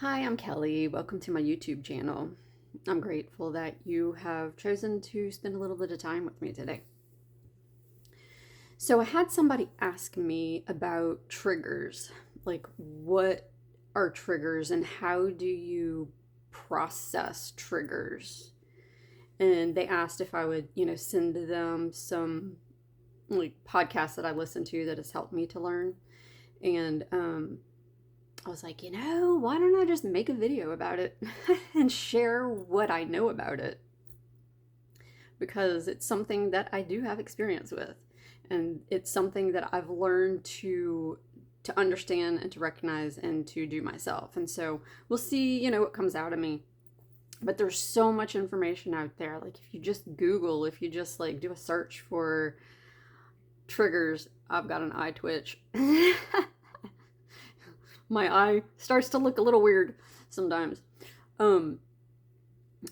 Hi, I'm Kelly. Welcome to my YouTube channel. I'm grateful that you have chosen to spend a little bit of time with me today. So, I had somebody ask me about triggers. Like, what are triggers and how do you process triggers? And they asked if I would, send them some like podcasts that I listen to that has helped me to learn. And I was like, why don't I just make a video about it and share what I know about it? Because it's something that I do have experience with. And it's something that I've learned to understand and to recognize and to do myself. And so we'll see, what comes out of me. But there's so much information out there. Like if you just Google, if you just like do a search for triggers, I've got an eye twitch. My eye starts to look a little weird sometimes. Um,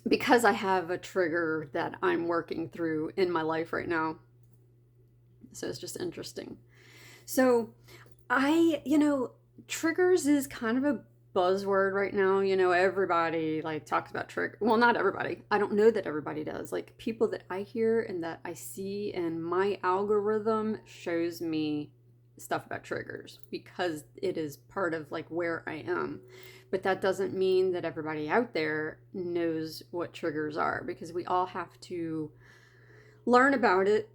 because I have a trigger that I'm working through in my life right now. So it's just interesting. So triggers is kind of a buzzword right now. Everybody like talks about trigger. Well, not everybody. I don't know that everybody does. Like people that I hear and that I see, and my algorithm shows me stuff about triggers because it is part of like where I am. But that doesn't mean that everybody out there knows what triggers are because we all have to learn about it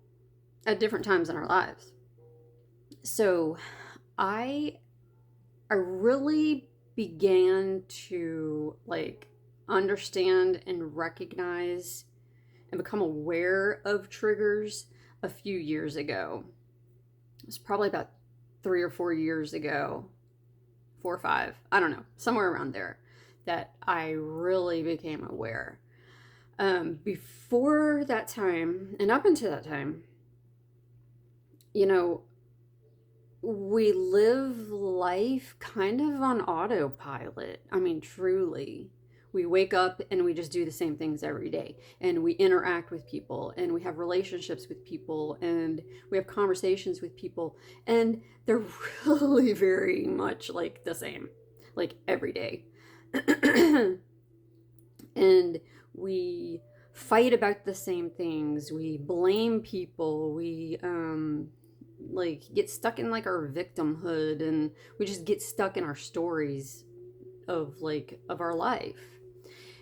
at different times in our lives. So I I really began to like understand and recognize and become aware of triggers a few years ago. It was probably about 3 or 4 years ago, 4 or 5, I don't know, somewhere around there, that I really became aware. Before that time, and up until that time, you know, we live life kind of on autopilot. I mean, truly. We wake up and we just do the same things every day. And we interact with people and we have relationships with people and we have conversations with people. And they're really very much like the same, like every day. And we fight about the same things. We blame people. We like get stuck in like our victimhood, and we just get stuck in our stories of our life.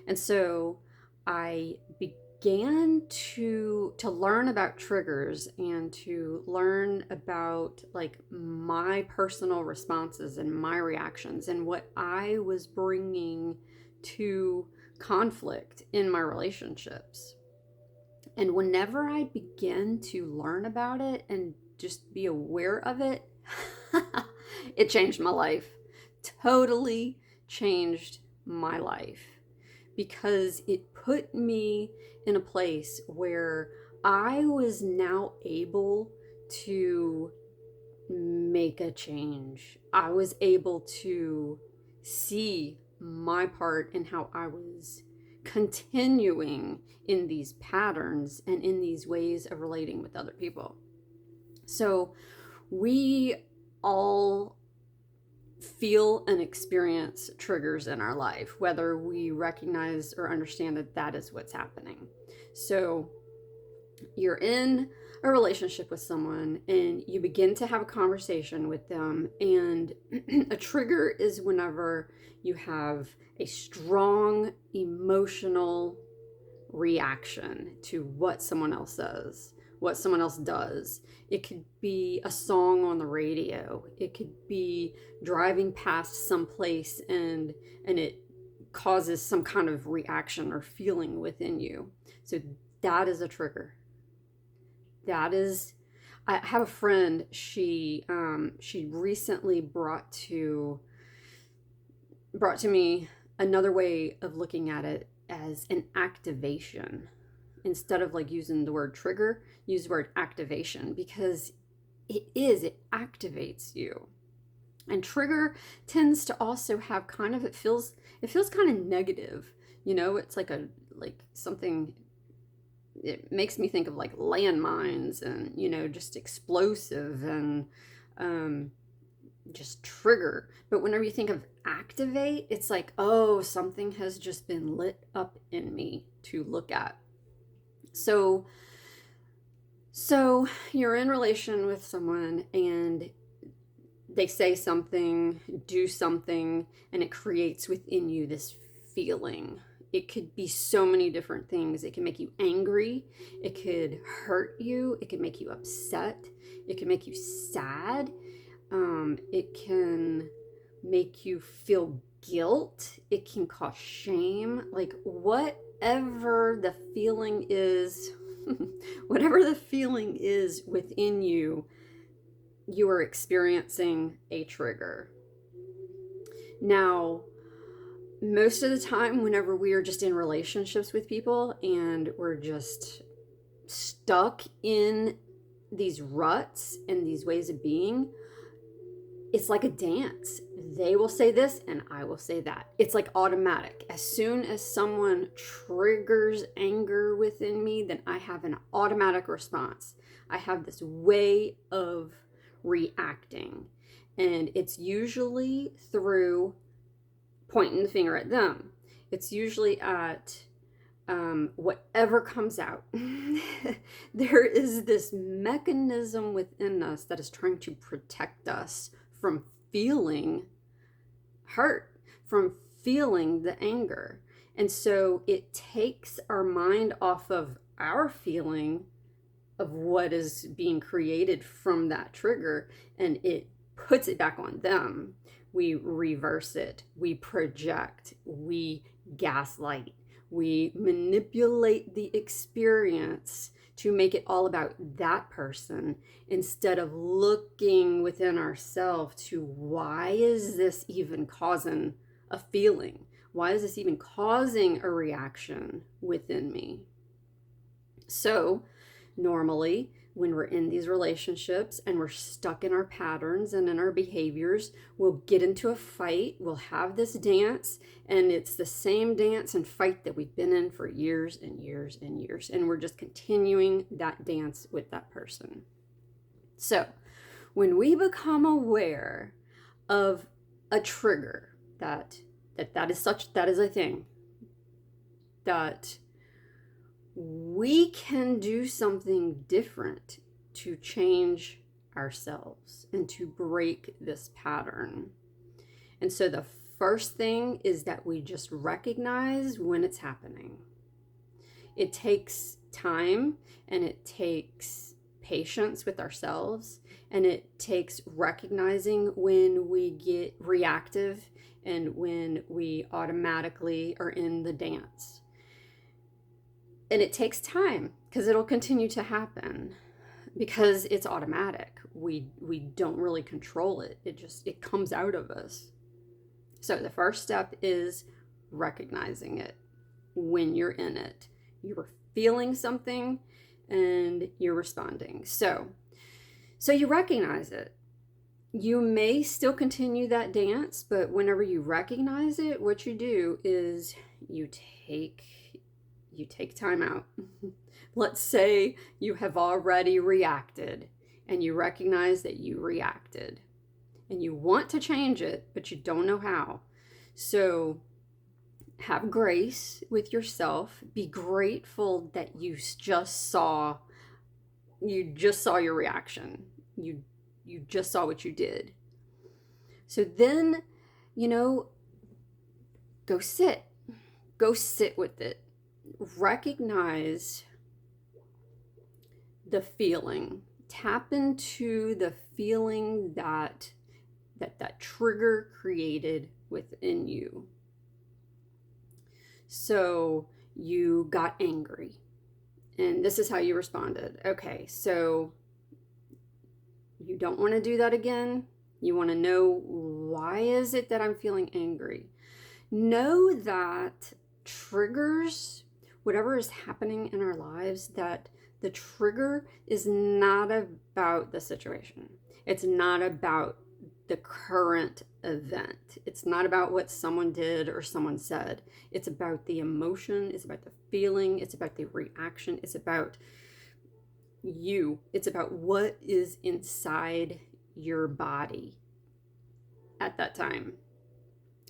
And so I began to learn about triggers and to learn about like my personal responses and my reactions and what I was bringing to conflict in my relationships. And whenever I begin to learn about it and just be aware of it, it changed my life. Totally changed my life because it put me in a place where I was now able to make a change. I was able to see my part in how I was continuing in these patterns and in these ways of relating with other people. So we all feel and experience triggers in our life, whether we recognize or understand that that is what's happening. So you're in a relationship with someone and you begin to have a conversation with them, and a trigger is whenever you have a strong emotional reaction to what someone else says, what someone else does. It could be a song on the radio. It could be driving past some place and it causes some kind of reaction or feeling within you. So that is a trigger. That is, I have a friend. She recently brought to me another way of looking at it as an activation. Instead of like using the word trigger, use the word activation, because it activates you. And trigger tends to also have kind of, it feels kind of negative. It's like something. It makes me think of like landmines and just explosive and um just trigger. But whenever you think of activate, it's like, oh, something has just been lit up in me to look at. So you're in relation with someone and they say something, do something, and it creates within you this feeling. It could be so many different things. It can make you angry. It could hurt you. It can make you upset. It can make you sad. It can make you feel guilt. It can cause shame. Like whatever the feeling is, whatever the feeling is within you, you are experiencing a trigger. Now, most of the time, whenever we are just in relationships with people and we're just stuck in these ruts and these ways of being, it's like a dance. They will say this and I will say that. It's like automatic. As soon as someone triggers anger within me, then I have an automatic response. I have this way of reacting. And it's usually through pointing the finger at them. It's usually at whatever comes out. There is this mechanism within us that is trying to protect us from feeling hurt, from feeling the anger. And so it takes our mind off of our feeling of what is being created from that trigger, and it puts it back on them. We reverse it, we project, we gaslight, we manipulate the experience to make it all about that person instead of looking within ourselves to why is this even causing a feeling? Why is this even causing a reaction within me? So normally, when we're in these relationships and we're stuck in our patterns and in our behaviors, we'll get into a fight, we'll have this dance, and it's the same dance and fight that we've been in for years and years and years, and we're just continuing that dance with that person. So when we become aware of a trigger that is a thing, that we can do something different to change ourselves and to break this pattern. And so the first thing is that we just recognize when it's happening. It takes time and it takes patience with ourselves, and it takes recognizing when we get reactive and when we automatically are in the dance. And it takes time because it'll continue to happen because it's automatic. We don't really control it. It comes out of us. So the first step is recognizing it when you're in it. You're feeling something and you're responding. So you recognize it. You may still continue that dance, but whenever you recognize it, what you do is you take time out. Let's say you have already reacted and you recognize that you reacted and you want to change it, but you don't know how. So have grace with yourself. Be grateful that you just saw your reaction. You just saw what you did. So then, go sit with it. Recognize the feeling. Tap into the feeling that trigger created within you. So you got angry and this is how you responded. Okay, so you don't want to do that again. You want to know, why is it that I'm feeling angry? Know that triggers, whatever is happening in our lives, that the trigger is not about the situation. It's not about the current event. It's not about what someone did or someone said. It's about the emotion. It's about the feeling. It's about the reaction. It's about you. It's about what is inside your body. at that time.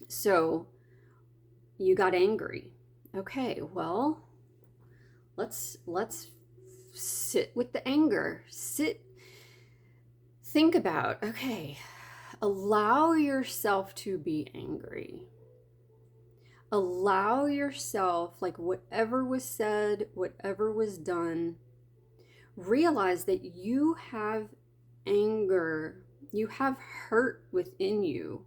So you got angry. Okay, well, let's sit with the anger. Think about, okay, allow yourself to be angry. Allow yourself, like whatever was said, whatever was done, realize that you have anger, you have hurt within you.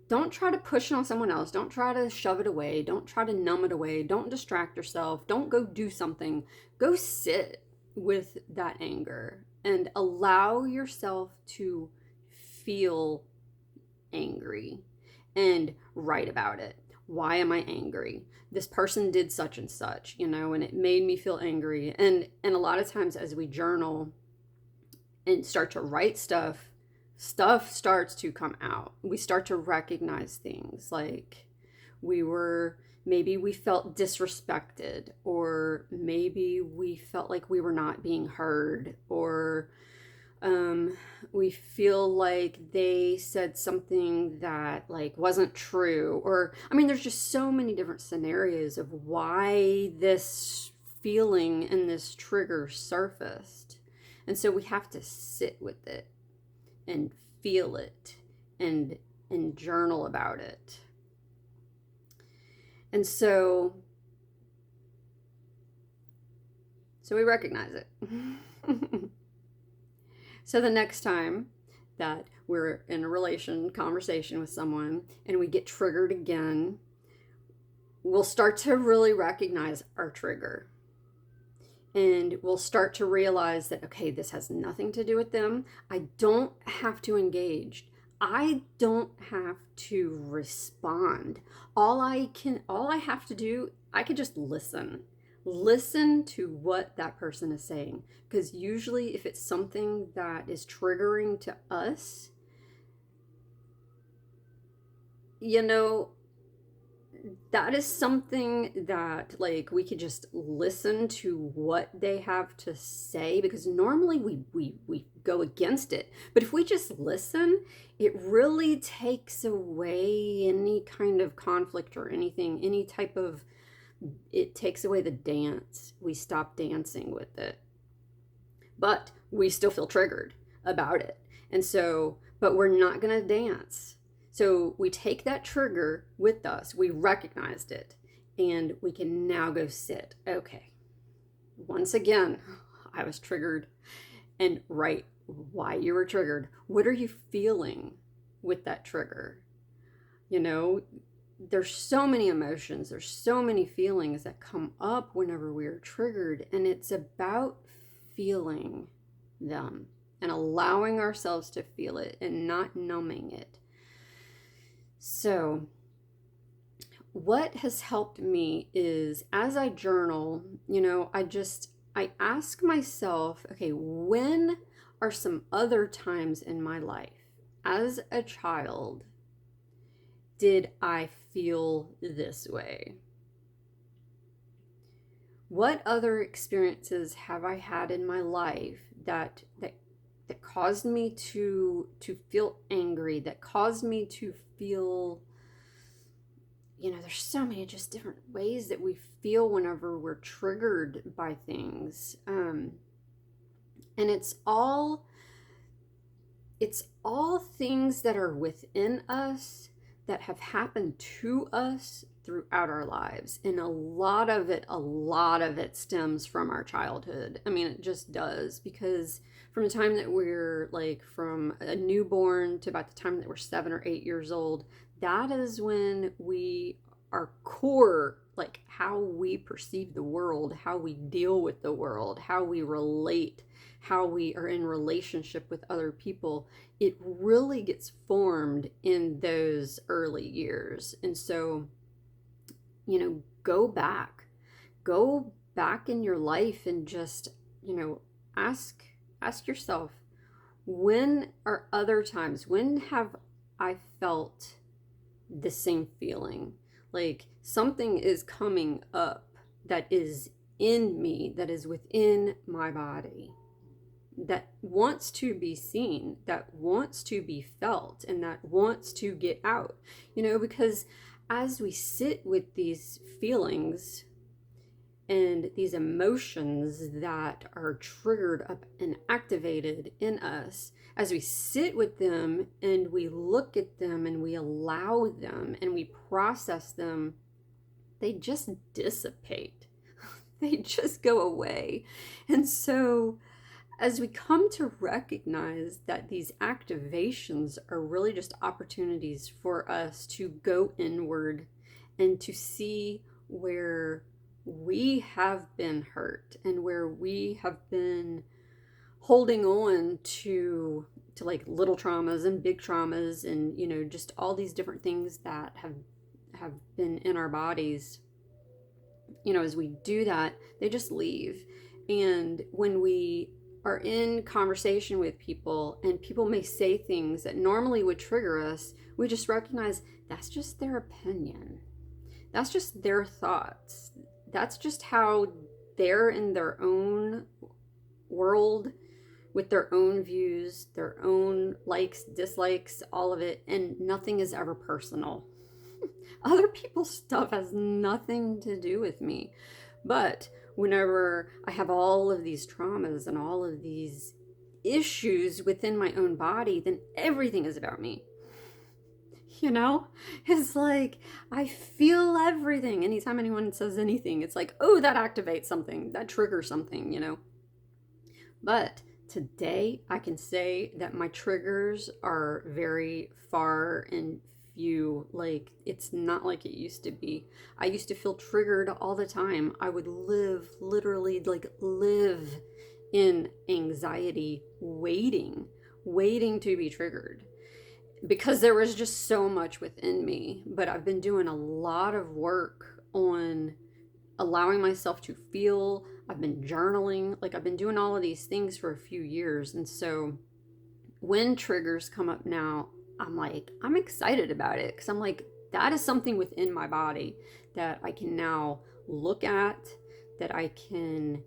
Don't try to push it on someone else. Don't try to shove it away. Don't try to numb it away. Don't distract yourself. Don't go do something. Go sit with that anger and allow yourself to feel angry and write about it. Why am I angry? This person did such and such, and it made me feel angry. And a lot of times as we journal and start to write stuff starts to come out. We start to recognize things like maybe we felt disrespected, or maybe we felt like we were not being heard, or we feel like they said something that like wasn't true, or there's just so many different scenarios of why this feeling and this trigger surfaced. And so we have to sit with it and feel it and journal about it. And so we recognize it. So the next time that we're in a conversation with someone and we get triggered again, we'll start to really recognize our trigger. And we'll start to realize that, okay, this has nothing to do with them. I don't have to engage. I don't have to respond. All I have to do, I could just listen. Listen to what that person is saying. Because usually if it's something that is triggering to us, that is something that like we could just listen to what they have to say, because normally we go against it. But if we just listen, it really takes away any kind of conflict or anything, it takes away the dance. We stop dancing with it. But we still feel triggered about it. And so, but we're not going to dance. So we take that trigger with us, we recognized it, and we can now go sit. Okay, once again, I was triggered, and write why you were triggered. What are you feeling with that trigger? There's so many emotions, there's so many feelings that come up whenever we are triggered, and it's about feeling them and allowing ourselves to feel it and not numbing it. So what has helped me is, as I journal, I ask myself, okay, when are some other times in my life as a child did I feel this way? What other experiences have I had in my life that caused me to feel angry, that caused me to feel, there's so many just different ways that we feel whenever we're triggered by things. And it's all things that are within us that have happened to us throughout our lives. And a lot of it stems from our childhood. It just does, because from the time that we're like from a newborn to about the time that we're 7 or 8 years old, that is when our core, like how we perceive the world, how we deal with the world, how we relate, how we are in relationship with other people, it really gets formed in those early years. And so, go back in your life and just, ask yourself, when are other times, when have I felt the same feeling? Like something is coming up that is in me, that is within my body, that wants to be seen, that wants to be felt, and that wants to get out. Because as we sit with these feelings and these emotions that are triggered up and activated in us, as we sit with them and we look at them and we allow them and we process them, they just dissipate. They just go away. And so, as we come to recognize that these activations are really just opportunities for us to go inward and to see where we have been hurt and where we have been holding on to like little traumas and big traumas, and just all these different things that have been in our bodies. As we do that, they just leave. And when we are in conversation with people and people may say things that normally would trigger us, we just recognize that's just their opinion. That's just their thoughts. That's just how they're in their own world with their own views, their own likes, dislikes, all of it, and nothing is ever personal. Other people's stuff has nothing to do with me. But whenever I have all of these traumas and all of these issues within my own body, then everything is about me. It's like I feel everything. Anytime anyone says anything, it's like, oh, that activates something, that triggers something. But today I can say that my triggers are very far and few. Like, it's not like it used to be. I used to feel triggered all the time. I would literally live in anxiety, waiting to be triggered, because there was just so much within me. But I've been doing a lot of work on allowing myself to feel. I've been journaling. I've been doing all of these things for a few years. And so when triggers come up now, I'm excited about it, because I'm like, that is something within my body that I can now look at, that I can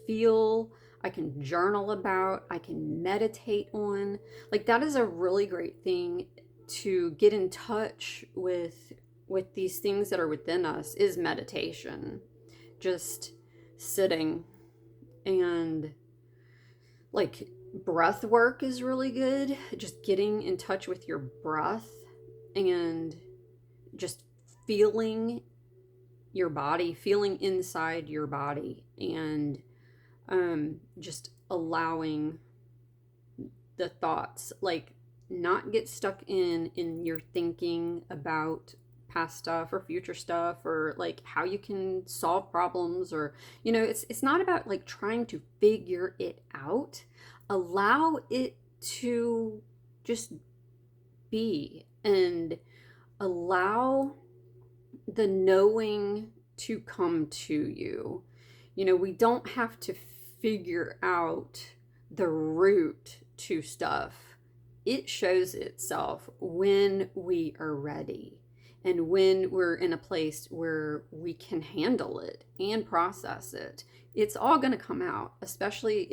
feel, I can journal about, I can meditate on. That is a really great thing to get in touch with these things that are within us, is meditation. Just sitting and breath work is really good. Just getting in touch with your breath and just feeling your body, feeling inside your body, and just allowing the thoughts, not get stuck in your thinking about past stuff or future stuff, or how you can solve problems, or it's not about trying to figure it out. Allow it to just be, and allow the knowing to come to you. We don't have to figure out the root to stuff. It shows itself when we are ready, and when we're in a place where we can handle it and process it. It's all going to come out, especially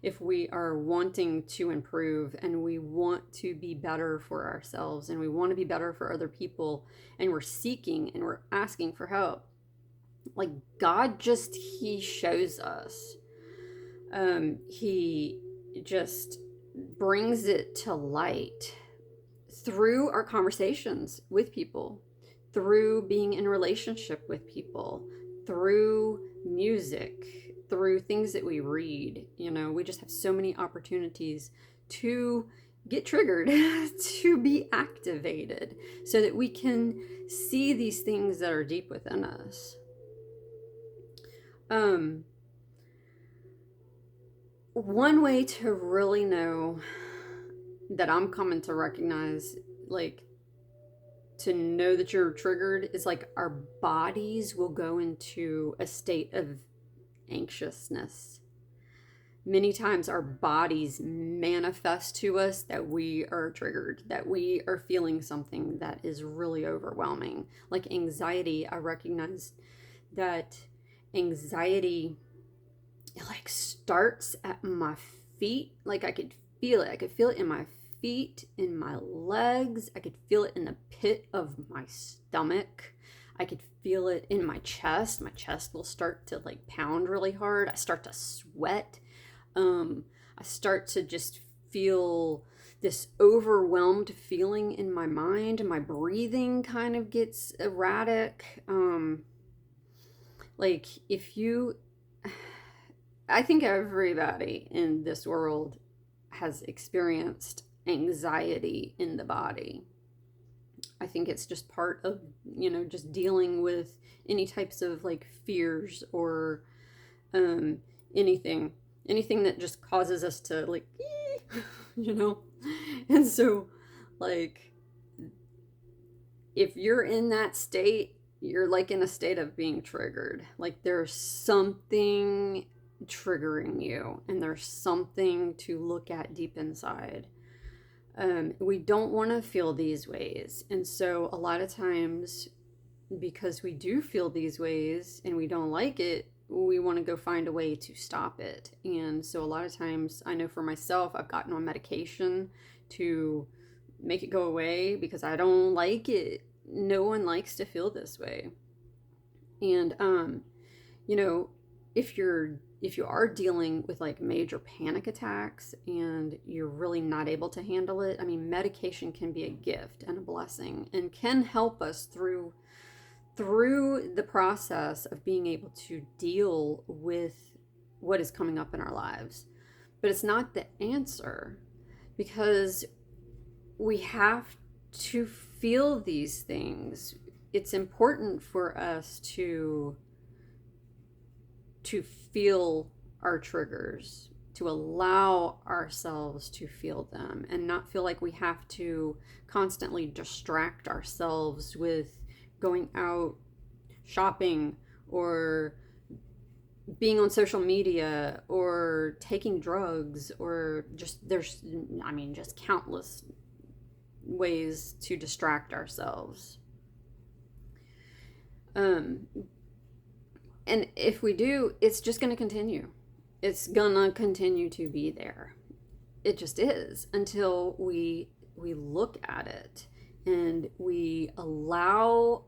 if we are wanting to improve, and we want to be better for ourselves, and we want to be better for other people, and we're seeking and we're asking for help. God he shows us. He just brings it to light through our conversations with people, through being in relationship with people, through music, through things that we read. We just have so many opportunities to get triggered, to be activated, so that we can see these things that are deep within us. One way to really know that I'm coming to recognize, to know that you're triggered, is our bodies will go into a state of anxiousness. Many times our bodies manifest to us that we are triggered, that we are feeling something that is really overwhelming. Anxiety, I recognize that anxiety starts at my feet. Like I could feel it. I could feel it in my feet, in my legs. I could feel it in the pit of my stomach. I could feel it in my chest. My chest will start to like pound really hard. I start to sweat. I start to just feel this overwhelmed feeling in my mind. My breathing kind of gets erratic. Like if you, I think everybody in this world has experienced anxiety in the body. I think it's just part of, just dealing with any types of like fears or um, anything, anything that just causes us to like, you know? And so, like, if you're in that state, you're like in a state of being triggered. Like there's something triggering you, and there's something to look at deep inside. We don't want to feel these ways. And so a lot of times, because we do feel these ways and we don't like it, we want to go find a way to stop it. And so a lot of times, I know for myself, I've gotten on medication to make it go away because I don't like it. No one likes to feel this way. And if you are dealing with like major panic attacks and you're really not able to handle it, I mean, medication can be a gift and a blessing and can help us through the process of being able to deal with what is coming up in our lives. But it's not the answer, because we have to feel these things. It's important for us to feel our triggers, to allow ourselves to feel them, and not feel like we have to constantly distract ourselves with going out shopping or being on social media or taking drugs, or just just countless ways to distract ourselves. And if we do, it's just going to continue. It's going to continue to be there. It just is, until we look at it and we allow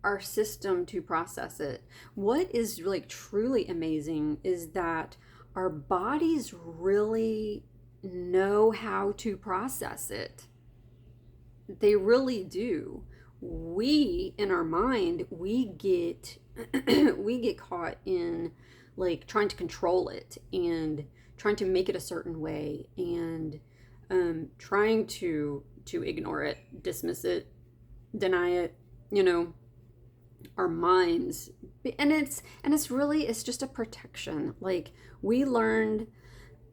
our system to process it. What is like truly amazing is that our bodies really know how to process it. They really do. We, in our mind, we get caught in like trying to control it and trying to make it a certain way, and trying to ignore it, dismiss it, deny it, our minds. And it's just a protection. Like we learned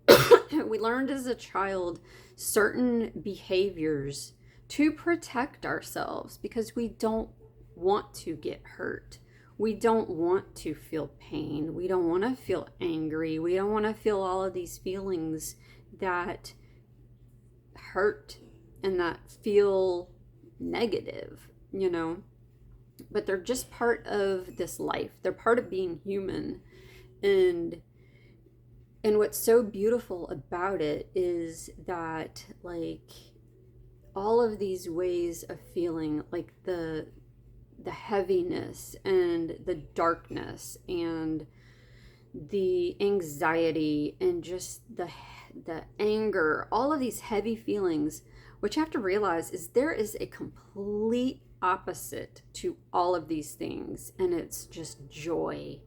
as a child certain behaviors to protect ourselves, because we don't want to get hurt. We don't want to feel pain. We don't want to feel angry. We don't want to feel all of these feelings that hurt and that feel negative, But they're just part of this life. They're part of being human. And what's so beautiful about it is that, like, all of these ways of feeling, like the heaviness and the darkness and the anxiety and just the anger, all of these heavy feelings, what you have to realize is there is a complete opposite to all of these things, and it's just joy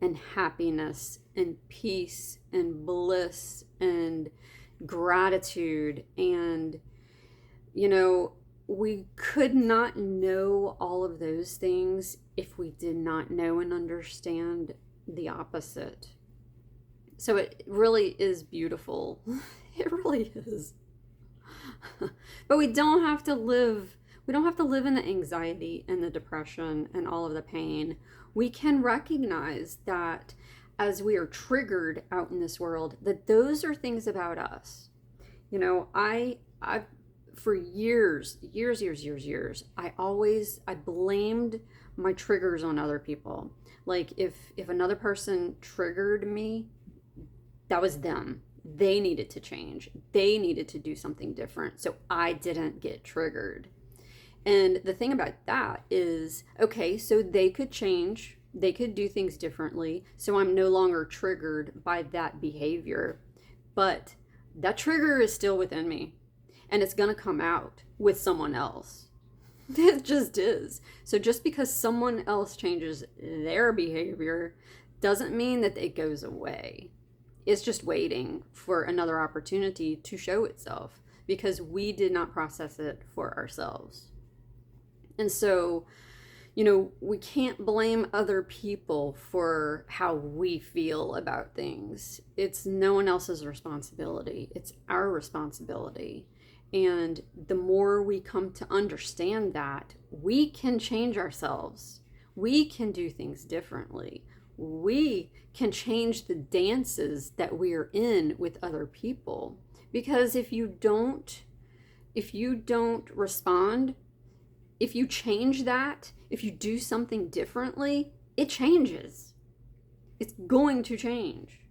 and happiness and peace and bliss and gratitude. And we could not know all of those things if we did not know and understand the opposite. So it really is beautiful. It really is. But we don't have to live in the anxiety and the depression and all of the pain. We can recognize that as we are triggered out in this world, that those are things about us. I've for years, I blamed my triggers on other people. Like if another person triggered me, that was them. they needed to change. They needed to do something different. So I didn't get triggered. And the thing about that is, okay, so they could change, they could do things differently. So I'm no longer triggered by that behavior. But that trigger is still within me, and it's going to come out with someone else. It just is. So just because someone else changes their behavior doesn't mean that it goes away. It's just waiting for another opportunity to show itself because we did not process it for ourselves. And so, we can't blame other people for how we feel about things. It's no one else's responsibility. It's our responsibility. And the more we come to understand that, we can change ourselves. We can do things differently. We can change the dances that we are in with other people. Because if you don't respond, if you change that, if you do something differently, it changes. It's going to change.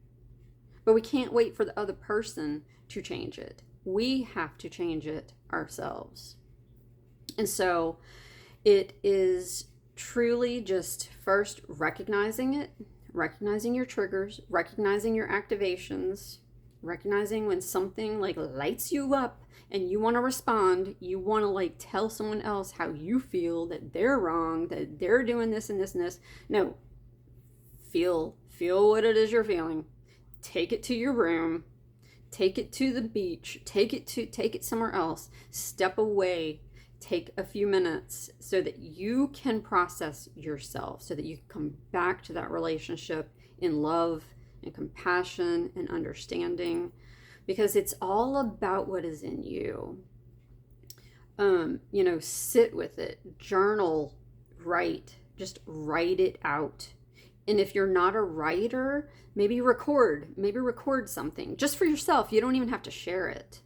But we can't wait for the other person to change it. We have to change it ourselves. And so it is truly just first recognizing it, recognizing your triggers, recognizing your activations, recognizing when something like lights you up and you want to respond, you want to like tell someone else how you feel, that they're wrong, that they're doing this and this and this. No, feel what it is you're feeling. Take it to your room, take it to the beach, take it somewhere else, step away, take a few minutes so that you can process yourself, so that you can come back to that relationship in love and compassion and understanding, because it's all about what is in you. Sit with it, journal, just write it out. And if you're not a writer, maybe record something just for yourself. You don't even have to share it.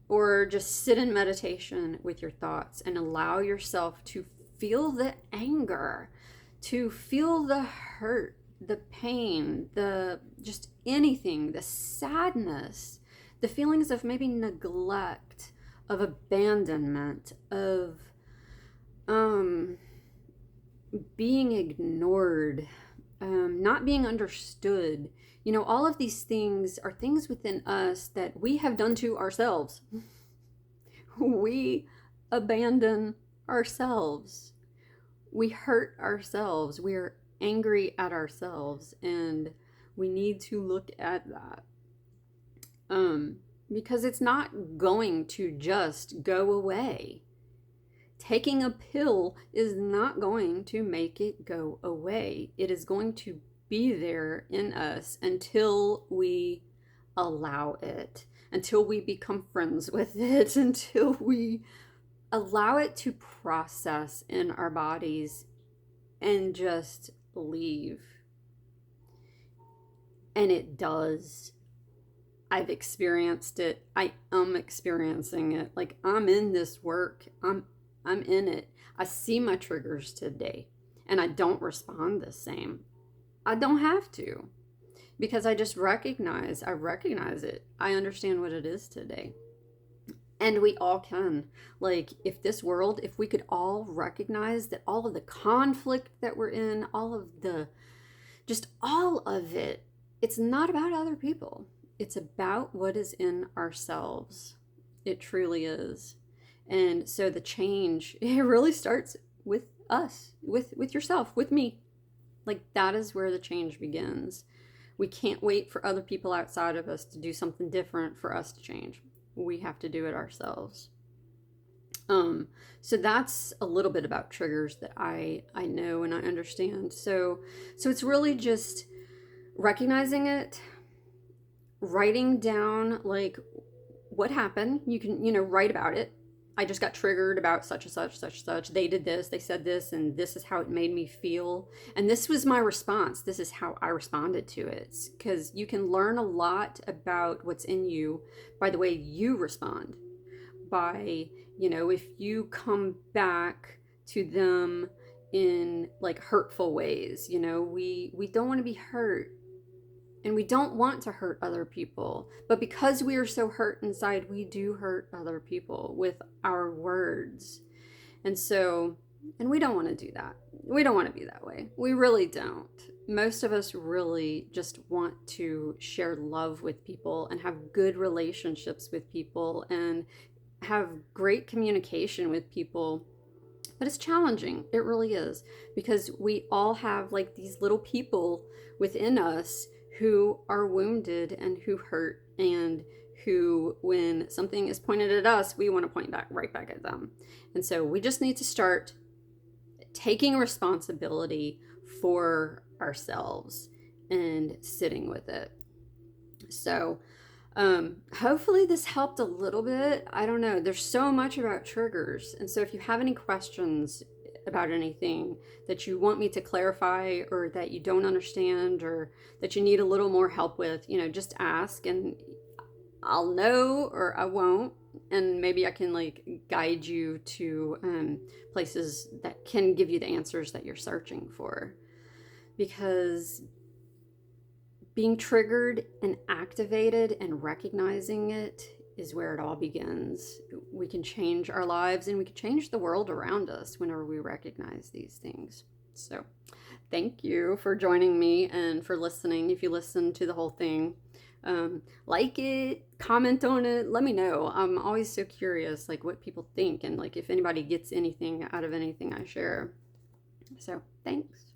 Or just sit in meditation with your thoughts and allow yourself to feel the anger, to feel the hurt, the pain, just anything, the sadness, the feelings of maybe neglect, of abandonment, of being ignored, not being understood. All of these things are things within us that we have done to ourselves. We abandon ourselves. We hurt ourselves. We are angry at ourselves, and we need to look at that. Because it's not going to just go away. Taking a pill is not going to make it go away. It is going to be there in us until we allow it, until we become friends with it, until we allow it to process in our bodies and just leave. And it does. I've experienced it. I am experiencing it. Like, I'm in this work. I'm in it. I see my triggers today and I don't respond the same. I don't have to, because I just recognize it. I understand what it is today. And we all can. Like, if we could all recognize that all of the conflict that we're in, all of it, it's not about other people. It's about what is in ourselves. It truly is. And so the change, it really starts with us, with yourself, with me. Like, that is where the change begins. We can't wait for other people outside of us to do something different for us to change. We have to do it ourselves. So that's a little bit about triggers that I know and I understand. So it's really just recognizing it, writing down like what happened. You can, write about it. I just got triggered about such and such, such and such. They did this, they said this, and this is how it made me feel. And this was my response. This is how I responded to it. Because you can learn a lot about what's in you by the way you respond. By, if you come back to them in like hurtful ways, we don't want to be hurt. And we don't want to hurt other people. But because we are so hurt inside, we do hurt other people with our words. And so, and we don't want to do that. We don't want to be that way. We really don't. Most of us really just want to share love with people and have good relationships with people and have great communication with people. But it's challenging. It really is. Because we all have like these little people within us who are wounded and who hurt, and who, when something is pointed at us, we want to point back right back at them. And so we just need to start taking responsibility for ourselves and sitting with it. So hopefully this helped a little bit. I don't know. There's so much about triggers. And so if you have any questions about anything that you want me to clarify, or that you don't understand, or that you need a little more help with, just ask, and I'll know or I won't. And maybe I can like guide you to places that can give you the answers that you're searching for. Because being triggered and activated and recognizing it is where it all begins. We can change our lives and we can change the world around us whenever we recognize these things. So thank you for joining me and for listening. If you listen to the whole thing, like it, comment on it, let me know. I'm always so curious, like what people think, and like if anybody gets anything out of anything I share. So thanks.